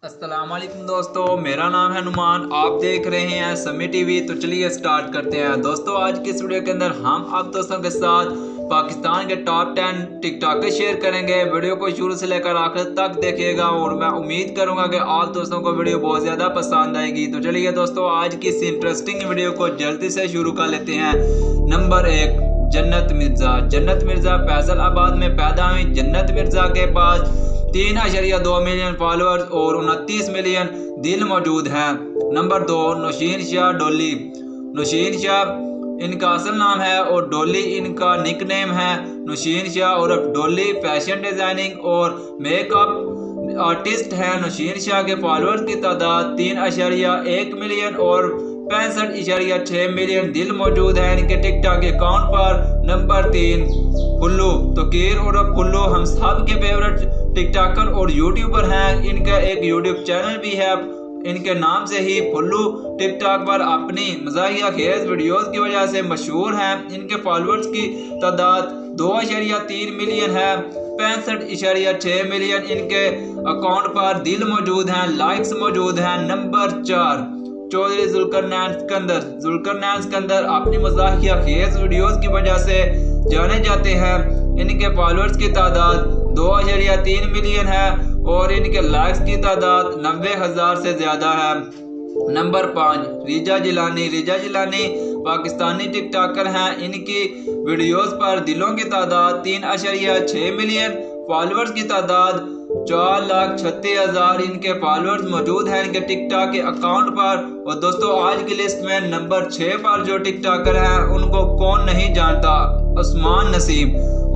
अस्सलाम वालेकुम दोस्तों, मेरा नाम है नुमान। आप देख रहे हैं समी टीवी। तो चलिए स्टार्ट करते हैं। दोस्तों आज की इस वीडियो के अंदर हम आप दोस्तों के साथ पाकिस्तान के टॉप 10 टिकटॉकर शेयर करेंगे। वीडियो को शुरू से लेकर आखिर तक देखिएगा और मैं उम्मीद करूंगा कि आप दोस्तों को वीडियो बहुत ज़्यादा पसंद आएगी। तो चलिए दोस्तों आज की इस इंटरेस्टिंग वीडियो को जल्दी से शुरू कर लेते हैं। नंबर 1, जन्नत मिर्ज़ा। जन्नत मिर्ज़ा फैसलाबाद में पैदा हुई। जन्नत मिर्ज़ा के पास 3.2 मिलियन फॉलोअर्स और 29 मिलियन दिल मौजूद हैं। नंबर 2, नौशीन शाह डोली। नौशीन शाह इनका असल नाम है और डोली इनका निकनेम है। नौशीन शाह और डोली फैशन डिज़ाइनिंग और मेकअप आर्टिस्ट हैं। नौशीन शाह के फॉलोअर्स की तादाद 3.1 मिलियन और 65.6 मिलियन दिल मौजूद है इनके टिकटॉक अकाउंट पर। नंबर 3, फुल्लू। तो कीर और फुल्लू हम सब के फेवरेट टिकटॉकर और यूट्यूबर हैं। इनका एक यूट्यूब चैनल भी है। इनके नाम से ही फुल्लू टिकटॉक पर अपनी मज़ाहिया खेज वीडियोस की वजह से मशहूर हैं। इनके फॉलोअर्स की तादाद 2.3 मिलियन है। 65.6 मिलियन इनके अकाउंट पर दिल मौजूद हैं, लाइक्स मौजूद हैं। नंबर 4, चौधरी जुल्करनैन सिकंदर। जुल्करनैन सिकंदर अपनी मज़ाहिया खेज वीडियोस की वजह से जाने जाते हैं। इनके फॉलोअर्स की तादाद 2.3 मिलियन है और इनके लाइक्स की तादाद 90,000 से ज़्यादा है। नंबर 5, रिजा जिलानी। रिजा जिलानी पाकिस्तानी टिकटॉकर हैं। इनकी वीडियोस पर दिलों की तादाद 3.6 मिलियन, फॉलोअर्स की तादाद 4,36,000 इनके फॉलोअर्स मौजूद हैं इनके टिकटॉक के अकाउंट पर। और दोस्तों आज की लिस्ट में नंबर 6 पर जो टिकटॉकर हैं उनको कौन नहीं जानता, उस्मान नसीम।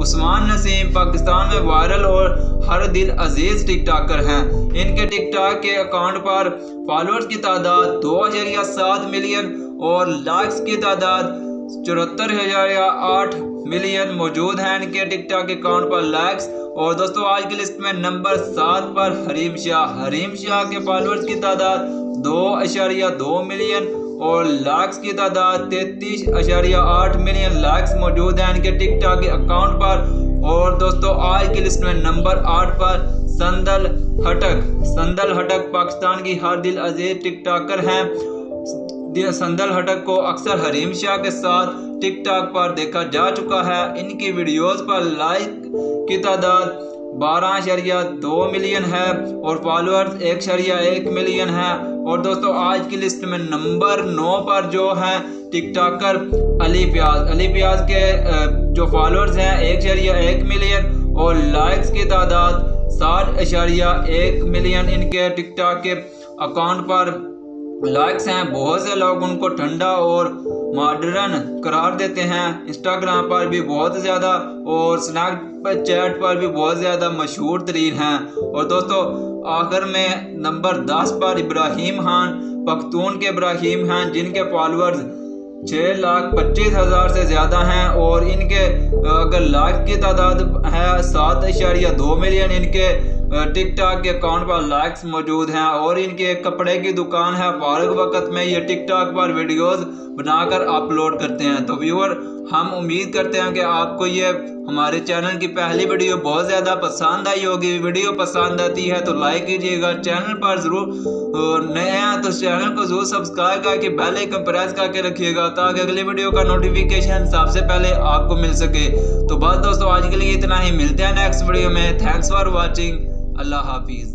उस्मान नसीम पाकिस्तान में वायरल और हर दिल अजीज टिकटॉकर हैं। इनके टिकटॉक के अकाउंट पर फॉलोअर्स की तादाद 2.7 मिलियन और लाइक्स की तादाद 74,008 मिलियन मौजूद हैं इनके टिकटॉक अकाउंट पर लाइक्स। और दोस्तों आज की लिस्ट में नंबर 7 पर हरीम शाह। हरीम शाह के फॉलोअर्स की तादाद 2.2 मिलियन और लाइक्स की तादाद 33.8 मिलियन लाइक्स मौजूद हैं इनके टिकटॉक के अकाउंट पर। और दोस्तों आज की लिस्ट में नंबर 8 पर संदल हटक। संदल हटक पाकिस्तान की हर दिल अजीज टिकटॉकर हैं। संदल हटक को अक्सर हरीम शाह के साथ टिकटॉक पर देखा जा चुका है। इनकी वीडियोस पर लाइक की तादाद 12.2 मिलियन है और फॉलोअर्स 1.1 मिलियन है। और दोस्तों आज की लिस्ट में नंबर 9 पर जो है टिकटॉकर अली प्याज। अली प्याज के जो फॉलोअर्स हैं 1.1 मिलियन और लाइक्स की तादाद 60.1 मिलियन इनके टिकटॉक के अकाउंट पर लाइक्स हैं। बहुत से लोग उनको ठंडा और मॉडर्न करार देते हैं। इंस्टाग्राम पर भी बहुत ज़्यादा और स्नैपचैट पर भी बहुत ज़्यादा मशहूर तरीन हैं। और दोस्तों आखिर में नंबर 10 पर इब्राहिम खान पख्तून के इब्राहिम खान जिनके फॉलोअर्स 6,25,000 से ज़्यादा हैं और इनके अगर लाइक की तादाद है 7.2 मिलियन इनके टिकटॉक के अकाउंट पर लाइक्स मौजूद हैं। और इनके एक कपड़े की दुकान है। फारग वक्त में ये टिकटॉक पर वीडियोस बनाकर अपलोड करते हैं। तो व्यूअर हम उम्मीद करते हैं कि आपको ये हमारे चैनल की पहली वीडियो बहुत ज़्यादा पसंद आई होगी। वीडियो पसंद आती है तो लाइक कीजिएगा। चैनल पर ज़रूर नए हैं तो चैनल को ज़रूर सब्सक्राइब करके बेल आइकन प्रेस करके रखिएगा ताकि अगली वीडियो का नोटिफिकेशन सबसे पहले आपको मिल सके। तो बस दोस्तों आज के लिए इतना ही। मिलते हैं नेक्स्ट वीडियो में। Thanks for watching. अल्लाह हाफिज़।